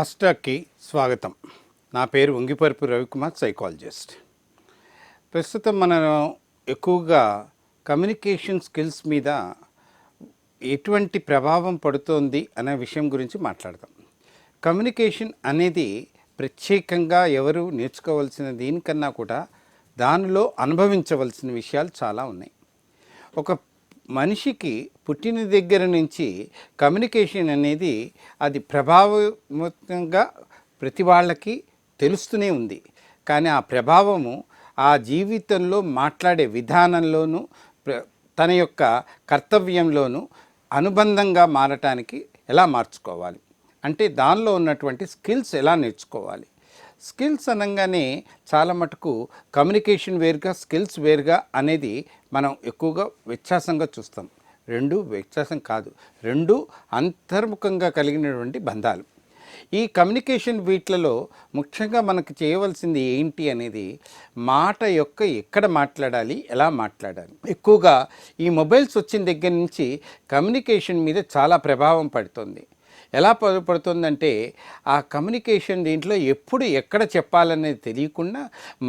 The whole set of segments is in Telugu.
ఫాస్టాగ్కి స్వాగతం. నా పేరు ఉంగిపరుపు రవికుమార్, సైకాలజిస్ట్. ప్రస్తుతం మనం ఎక్కువగా కమ్యూనికేషన్ స్కిల్స్ మీద ఎటువంటి ప్రభావం పడుతోంది అనే విషయం గురించి మాట్లాడదాం. కమ్యూనికేషన్ అనేది ప్రత్యేకంగా ఎవరు నేర్చుకోవాల్సిన దీనికన్నా కూడా దానిలో అనుభవించవలసిన విషయాలు చాలా ఉన్నాయి. ఒక మనిషికి పుట్టిన దగ్గర నుంచి కమ్యూనికేషన్ అనేది అది ప్రభావవంతంగా ప్రతి వాళ్ళకి తెలుస్తూనే ఉంది. కానీ ఆ ప్రభావము ఆ జీవితంలో మాట్లాడే విధానంలోనూ తన యొక్క కర్తవ్యంలోనూ అనుబంధంగా మారటానికి ఎలా మార్చుకోవాలి అంటే దానిలో ఉన్నటువంటి స్కిల్స్ ఎలా నేర్చుకోవాలి. స్కిల్స్ అనగానే చాలా మటుకు కమ్యూనికేషన్ వేరుగా స్కిల్స్ వేరుగా అనేది మనం ఎక్కువగా వ్యత్యాసంగా చూస్తాం. రెండు వ్యత్యాసం కాదు, రెండు అంతర్ముఖంగా కలిగినటువంటి బంధాలు. ఈ కమ్యూనికేషన్ వీటిలలో ముఖ్యంగా మనకు చేయవలసింది ఏంటి అనేది మాట యొక్క ఎక్కడ మాట్లాడాలి, ఎలా మాట్లాడాలి. ఎక్కువగా ఈ మొబైల్స్ వచ్చిన దగ్గర నుంచి కమ్యూనికేషన్ మీద చాలా ప్రభావం పడుతుంది. ఎలా పడుతుందంటే ఆ కమ్యూనికేషన్ దీంట్లో ఎప్పుడు ఎక్కడ చెప్పాలనేది తెలియకుండా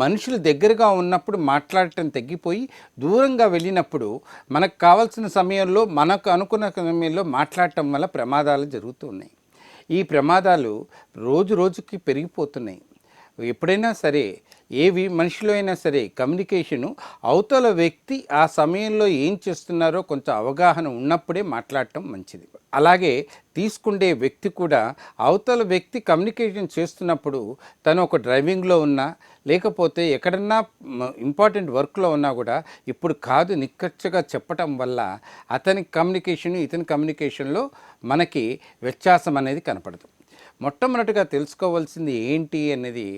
మనుషులు దగ్గరగా ఉన్నప్పుడు మాట్లాడటం తగ్గిపోయి దూరంగా వెళ్ళినప్పుడు మనకు కావాల్సిన సమయంలో మనకు అనుకున్న సమయంలో మాట్లాడటం వల్ల ప్రమాదాలు జరుగుతున్నాయి. ఈ ప్రమాదాలు రోజు రోజుకి పెరిగిపోతున్నాయి. ఎప్పుడైనా సరే మనిషిలో అయినా సరే కమ్యూనికేషను అవతల వ్యక్తి ఆ సమయంలో ఏం చేస్తున్నారో కొంత అవగాహన ఉన్నప్పుడే మాట్లాడటం మంచిది. అలాగే తీసుకుండే వ్యక్తి కూడా అవతల వ్యక్తి కమ్యూనికేషన్ చేస్తున్నప్పుడు తను ఒక డ్రైవింగ్లో ఉన్నా లేకపోతే ఎక్కడన్నా ఇంపార్టెంట్ వర్క్లో ఉన్నా కూడా ఇప్పుడు కాదు నిక్కచ్చగా చెప్పటం వల్ల అతని కమ్యూనికేషను ఇతని కమ్యూనికేషన్లో మనకి వ్యత్యాసం అనేది కనపడదు. మొట్టమొదటిగా తెలుసుకోవాల్సింది ఏంటి అనేది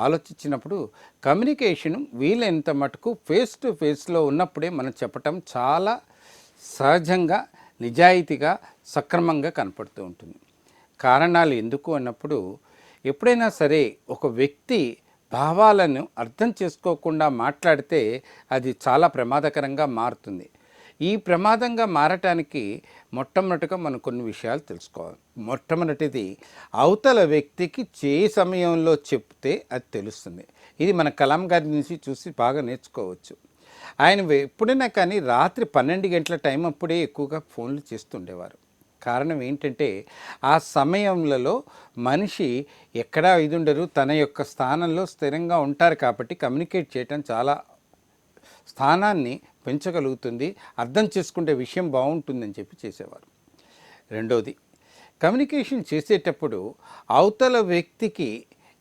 ఆలోచించినప్పుడు కమ్యూనికేషను వీలైనంత మటుకు ఫేస్ టు ఫేస్లో ఉన్నప్పుడే మనం చెప్పటం చాలా సహజంగా నిజాయితీగా సక్రమంగా కనపడుతూ ఉంటుంది. కారణాలు ఎందుకు అన్నప్పుడు ఎప్పుడైనా సరే ఒక వ్యక్తి భావాలను అర్థం చేసుకోకుండా మాట్లాడితే అది చాలా ప్రమాదకరంగా మారుతుంది. ఈ ప్రమాదంగా మారటానికి మొట్టమొదటిగా మనం కొన్ని విషయాలు తెలుసుకోవాలి. మొట్టమొదటిది అవతల వ్యక్తికి సమయంలో చెప్తే అది తెలుస్తుంది. ఇది మన కలాం గారి నుంచి చూసి బాగా నేర్చుకోవచ్చు. ఆయన ఎప్పుడైనా కానీ రాత్రి 12 గంటల టైం అప్పుడే ఎక్కువగా ఫోన్లు చేస్తుండేవారు. కారణం ఏంటంటే ఆ సమయంలో మనిషి ఎక్కడా ఇదుండరు, తన యొక్క స్థానంలో స్థిరంగా ఉంటారు కాబట్టి కమ్యూనికేట్ చేయటం చాలా స్థానాన్ని పెంచగలుగుతుంది, అర్థం చేసుకుంటే విషయం బాగుంటుందని చెప్పి చేసేవారు. రెండోది, కమ్యూనికేషన్ చేసేటప్పుడు అవతల వ్యక్తికి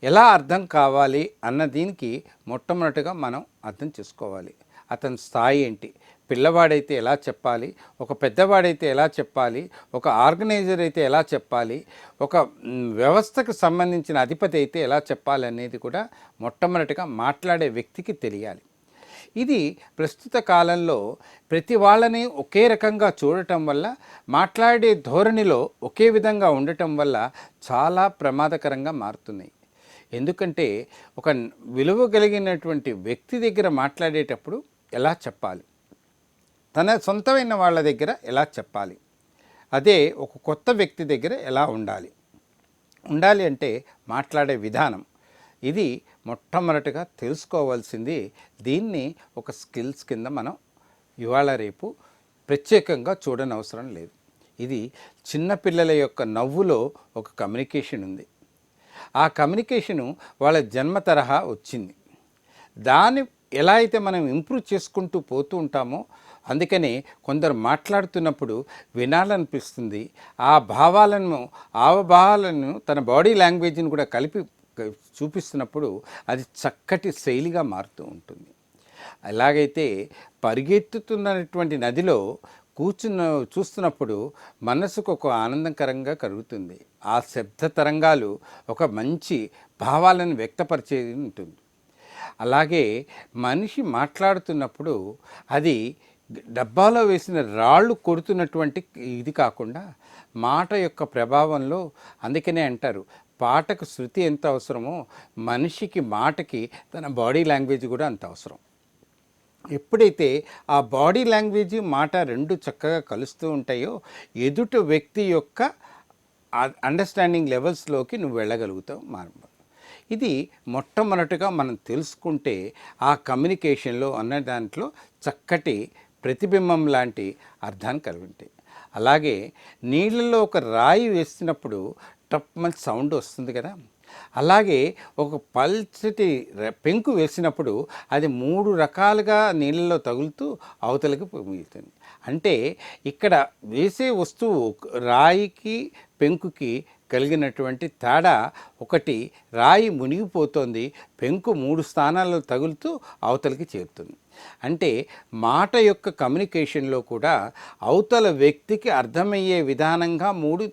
ఎలా అర్థం కావాలి అన్న దీనికి మొట్టమొదటిగా మనం అర్థం చేసుకోవాలి. అతని స్థాయి ఏంటి, పిల్లవాడైతే ఎలా చెప్పాలి, ఒక పెద్దవాడైతే ఎలా చెప్పాలి, ఒక ఆర్గనైజర్ అయితే ఎలా చెప్పాలి, ఒక వ్యవస్థకు సంబంధించిన అధిపతి అయితే ఎలా చెప్పాలి అనేది కూడా మొట్టమొదటిగా మాట్లాడే వ్యక్తికి తెలియాలి. ఇది ప్రస్తుత కాలంలో ప్రతి వాళ్ళని ఒకే రకంగా చూడటం వల్ల మాట్లాడే ధోరణిలో ఒకే విధంగా ఉండటం వల్ల చాలా ప్రమాదకరంగా మారుతున్నాయి. ఎందుకంటే ఒక విలువ కలిగినటువంటి వ్యక్తి దగ్గర మాట్లాడేటప్పుడు ఎలా చెప్పాలి, తన సొంతమైన వాళ్ళ దగ్గర ఎలా చెప్పాలి, అదే ఒక కొత్త వ్యక్తి దగ్గర ఎలా ఉండాలి అంటే మాట్లాడే విధానం. ఇది మొట్టమొదటిగా తెలుసుకోవాల్సింది. దీన్ని ఒక స్కిల్స్ కింద మనం ఇవాళ రేపు ప్రత్యేకంగా చూడనవసరం లేదు. ఇది చిన్నపిల్లల యొక్క నవ్వులో ఒక కమ్యూనికేషన్ ఉంది. ఆ కమ్యూనికేషను వాళ్ళ జన్మ తరహా వచ్చింది. దాన్ని ఎలా అయితే మనం ఇంప్రూవ్ చేసుకుంటూ పోతూ ఉంటామో అందుకనే కొందరు మాట్లాడుతున్నప్పుడు వినాలనిపిస్తుంది. ఆ భావాలను తన బాడీ లాంగ్వేజ్ని కూడా కలిపి చూపిస్తున్నప్పుడు అది చక్కటి శైలిగా మారుతూ ఉంటుంది. అలాగైతే పరిగెత్తుతున్నటువంటి నదిలో చూస్తున్నప్పుడు మనసుకు ఒక ఆనందకరంగా కలుగుతుంది. ఆ శబ్ద తరంగాలు ఒక మంచి భావాలను వ్యక్తపరిచేది ఉంటుంది. అలాగే మనిషి మాట్లాడుతున్నప్పుడు అది డబ్బాలో వేసిన రాళ్ళు కొడుతున్నటువంటి ఇది కాకుండా మాట యొక్క ప్రభావంలో, అందుకనే అంటారు పాటకు శృతి ఎంత అవసరమో మనిషికి మాటకి తన బాడీ లాంగ్వేజ్ కూడా అంత అవసరం. ఎప్పుడైతే ఆ బాడీ లాంగ్వేజ్ మాట రెండు చక్కగా కలుస్తూ ఉంటాయో ఎదుటి వ్యక్తి యొక్క అండర్స్టాండింగ్ లెవెల్స్లోకి నువ్వు వెళ్ళగలుగుతావు ఇది మొట్టమొదటిగా మనం తెలుసుకుంటే ఆ కమ్యూనికేషన్లో అన్న దాంట్లో చక్కటి ప్రతిబింబం లాంటి అర్థాన్ని కలిగి ఉంటాయి. అలాగే నీళ్ళలో ఒక రాయి వేసినప్పుడు టప్మని సౌండ్ వస్తుంది కదా, అలాగే ఒక పల్చటి పెంకు వేసినప్పుడు అది 3 రకాలుగా నీళ్ళలో తగులుతూ అవతలకి మిగులుతుంది. అంటే ఇక్కడ వేసే వస్తువు రాయికి పెంకుకి కలిగినటువంటి తేడా ఒకటి, రాయి మునిగిపోతుంది, పెంకు 3 స్థానాల్లో తగులుతూ అవతలకి చేరుతుంది. అంటే మాట యొక్క కమ్యూనికేషన్లో కూడా అవతల వ్యక్తికి అర్థమయ్యే విధానంగా 3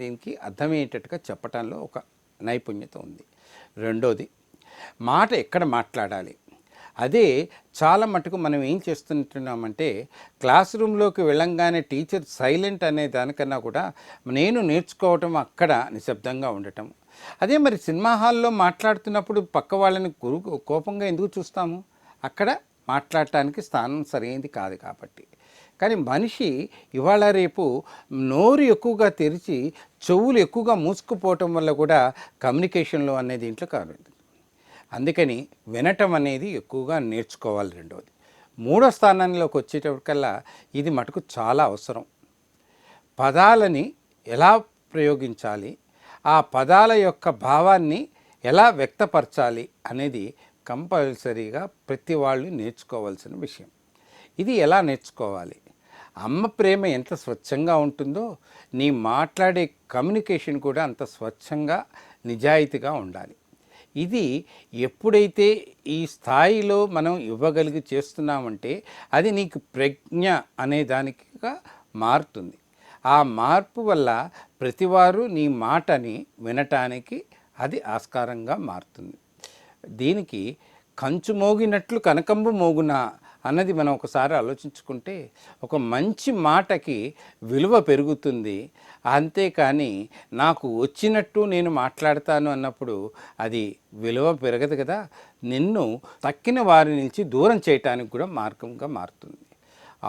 దీనికి అర్థమయ్యేటట్టుగా చెప్పడంలో ఒక నైపుణ్యత ఉంది. రెండోది, మాట ఎక్కడ మాట్లాడాలి. అదే చాలా మటుకు మనం ఏం చేస్తుంటున్నామంటే, క్లాస్ రూమ్లోకి వెళ్ళంగానే టీచర్ సైలెంట్ అనే దానికన్నా కూడా నేను నేర్చుకోవటం అక్కడ నిశ్శబ్దంగా ఉండటం. అదే మరి సినిమా హాల్లో మాట్లాడుతున్నప్పుడు పక్క వాళ్ళని కోపంగా ఎందుకు చూస్తాము? అక్కడ మాట్లాడటానికి స్థానం సరైనది కాదు కాబట్టి. కానీ మనిషి ఇవాళ రేపు నోరు ఎక్కువగా తెరిచి చెవులు ఎక్కువగా మూసుకుపోవటం వల్ల కూడా కమ్యూనికేషన్లో అనేది దీంట్లో కాదు. అందుకని వినటం అనేది ఎక్కువగా నేర్చుకోవాలి. రెండవది, మూడో స్థానంలోకి వచ్చేటప్పటికల్లా ఇది మటుకు చాలా అవసరం. పదాలని ఎలా ప్రయోగించాలి, ఆ పదాల యొక్క భావాన్ని ఎలా వ్యక్తపరచాలి అనేది కంపల్సరీగా ప్రతి వాళ్ళు నేర్చుకోవాల్సిన విషయం. ఇది ఎలా నేర్చుకోవాలి? అమ్మ ప్రేమ ఎంత స్వచ్ఛంగా ఉంటుందో నీ మాట్లాడే కమ్యూనికేషన్ కూడా అంత స్వచ్ఛంగా నిజాయితీగా ఉండాలి. ఇది ఎప్పుడైతే ఈ స్థాయిలో మనం ఇవ్వగలిగి చేస్తున్నామంటే అది నీకు ప్రజ్ఞ అనే దానికిగా మారుతుంది. ఆ మార్పు వల్ల ప్రతివారు నీ మాటని వినటానికి అది ఆస్కారంగా మారుతుంది. దీనికి కంచు మోగినట్లు కనకంబు మోగునా అన్నది మనం ఒకసారి ఆలోచించుకుంటే ఒక మంచి మాటకి విలువ పెరుగుతుంది. అంతేకాని నాకు వచ్చినట్టు నేను మాట్లాడతాను అన్నప్పుడు అది విలువ పెరగదు కదా, నిన్ను తక్కిన వారి నుంచి దూరం చేయటానికి కూడా మార్గంగా మారుతుంది.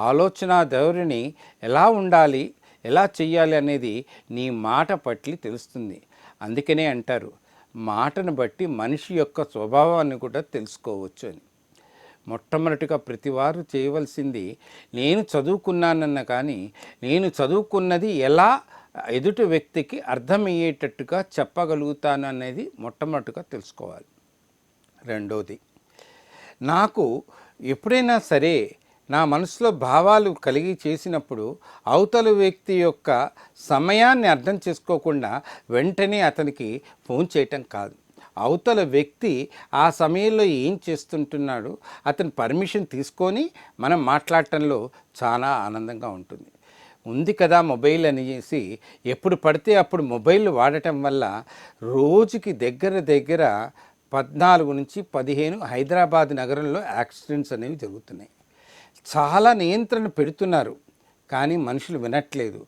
ఆలోచన ధోరణి ఎలా ఉండాలి, ఎలా చెయ్యాలి అనేది నీ మాట పట్ల తెలుస్తుంది. అందుకనే అంటారు, మాటను బట్టి మనిషి యొక్క స్వభావాన్ని కూడా తెలుసుకోవచ్చు అని. మొట్టమొదటిగా ప్రతివారు చేయవలసింది, నేను చదువుకున్నానన్న కానీ నేను చదువుకున్నది ఎలా ఎదుటి వ్యక్తికి అర్థమయ్యేటట్టుగా చెప్పగలుగుతాను అనేది మొట్టమొదటిగా తెలుసుకోవాలి. రెండోది, నాకు ఎప్పుడైనా సరే నా మనసులో భావాలు కలిగి చేసినప్పుడు అవతల వ్యక్తి యొక్క సమయాన్ని అర్థం చేసుకోకుండా వెంటనే అతనికి ఫోన్ చేయటం కాదు. అవతల వ్యక్తి ఆ సమయంలో ఏం చేస్తుంటున్నాడు అతని పర్మిషన్ తీసుకొని మనం మాట్లాడటంలో చాలా ఆనందంగా ఉంటుంది. ఉంది కదా మొబైల్ అనేసి ఎప్పుడు పడితే అప్పుడు మొబైల్ వాడటం వల్ల రోజుకి దగ్గర 14 నుంచి 15 హైదరాబాద్ నగరంలో యాక్సిడెంట్స్ అనేవి జరుగుతున్నాయి. చాలా నియంత్రణ పెడుతున్నారు కానీ మనుషులు వినట్లేదు.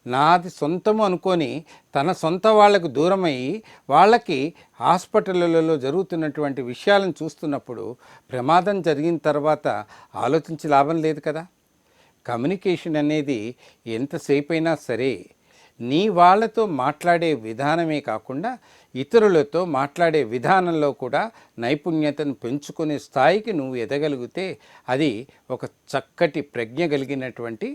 నాది సొంతము అనుకొని తన సొంత వాళ్లకు దూరమయ్యి వాళ్ళకి హాస్పిటళ్ళలో జరుగుతున్నటువంటి విషయాలను చూస్తున్నప్పుడు ప్రమాదం జరిగిన తర్వాత ఆలోచించి లాభం లేదు కదా. కమ్యూనికేషన్ అనేది ఎంతసేపు అయినా సరే నీ వాళ్ళతో మాట్లాడే విధానమే కాకుండా ఇతరులతో మాట్లాడే విధానంలో కూడా నైపుణ్యతను పెంచుకునే స్థాయికి నువ్వు ఎదగలిగితే అది ఒక చక్కటి ప్రజ్ఞ కలిగినటువంటి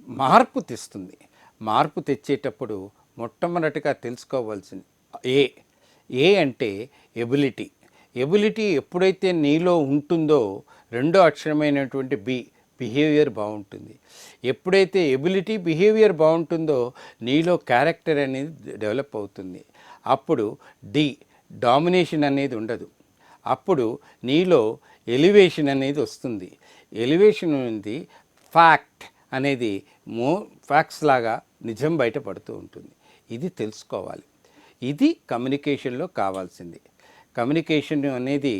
మార్పు తెస్తుంది. మార్పు తెచ్చేటప్పుడు మొట్టమొదటిగా తెలుసుకోవాల్సింది ఏ అంటే ఎబిలిటీ. ఎబిలిటీ ఎప్పుడైతే నీలో ఉంటుందో రెండో అక్షరమైనటువంటి బిహేవియర్ బాగుంటుంది. ఎప్పుడైతే ఎబిలిటీ బిహేవియర్ బాగుంటుందో నీలో క్యారెక్టర్ అనేది డెవలప్ అవుతుంది. అప్పుడు డామినేషన్ అనేది ఉండదు. అప్పుడు నీలో ఎలివేషన్ అనేది వస్తుంది. ఎలివేషన్ అనేది ఫ్యాక్ట్ అనేది ఫ్యాక్ట్స్ లాగా నిజం బయటపడుతూ ఉంటుంది. ఇది తెలుసుకోవాలి. ఇది కమ్యూనికేషన్లో కావాల్సింది. కమ్యూనికేషన్ అనేది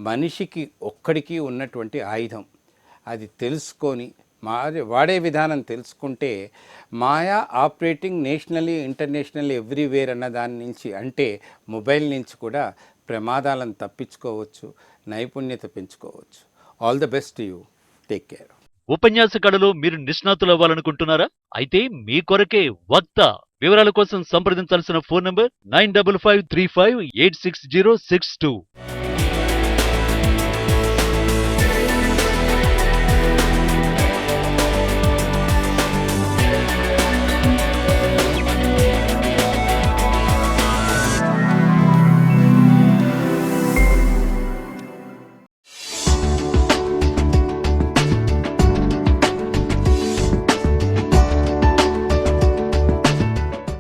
మనిషికి ఒక్కడికి ఉన్నటువంటి ఆయుధం. అది తెలుసుకొని వాడే విధానం తెలుసుకుంటే మాయా ఆపరేటింగ్ నేషనల్లీ ఇంటర్నేషనల్లీ ఎవ్రీవేర్ అన్న దాని నుంచి అంటే మొబైల్ నుంచి కూడా ప్రమాదాలను తప్పించుకోవచ్చు, నైపుణ్యత పెంచుకోవచ్చు. All the best to you. Take care. ఉపన్యాస కళలో మీరు నిష్ణాతులు అవ్వాలనుకుంటున్నారా? అయితే మీ కొరకే వక్త వివరాల కోసం సంప్రదించాల్సిన ఫోన్ నంబర్ 9553586062.